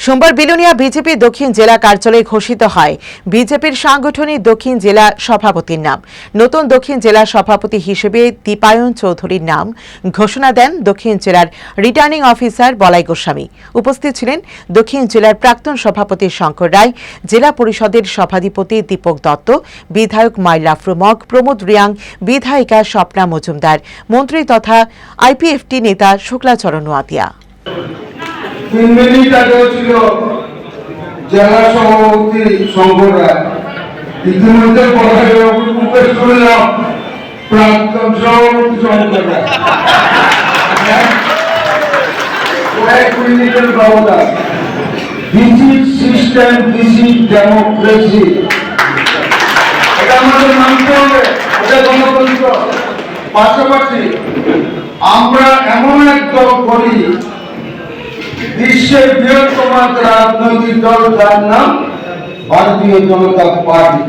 সোমবার বিলোনিয়া বিজেপি দক্ষিণ জেলা কার্যালয়ে ঘোষিত হয় বিজেপির সাংগঠনিক দক্ষিণ জেলা সভাপতির নাম। নতুন দক্ষিণ জেলা সভাপতি হিসেবে দীপায়ন চৌধুরীর নাম ঘোষণা দেন দক্ষিণ জেলার রিটার্নিং অফিসার বলাই গোস্বামী। উপস্থিত ছিলেন দক্ষিণ জেলার প্রাক্তন সভাপতি শঙ্কর রায়, জেলা পরিষদের সভাধিপতি দীপক দত্ত, বিধায়ক মাইলা ফ্রুমক, প্রমোদ রিয়াং, বিধায়িকা স্বপ্না মজুমদার, মন্ত্রী তথা আইপিএফটি নেতা শুক্লাচরণ নোয়াতিয়া। 3 মিনিট আগেও ছিল জেলা সভাপতি শঙ্কর রায়, ইতিমধ্যে মুখে শুনলাম প্রাক্তন সভাপতি শঙ্কর রায়। কয়েক মিনিটের ব্যবধান। This is system, this is democracy. এটা আমাদের মানতে হবে, এটা গণতন্ত্র। পাশাপাশি আমরা এমন এক দল করি, বিশ্বের বৃহত্তম রাজনৈতিক দল, যার নাম ভারতীয় জনতা পার্টি।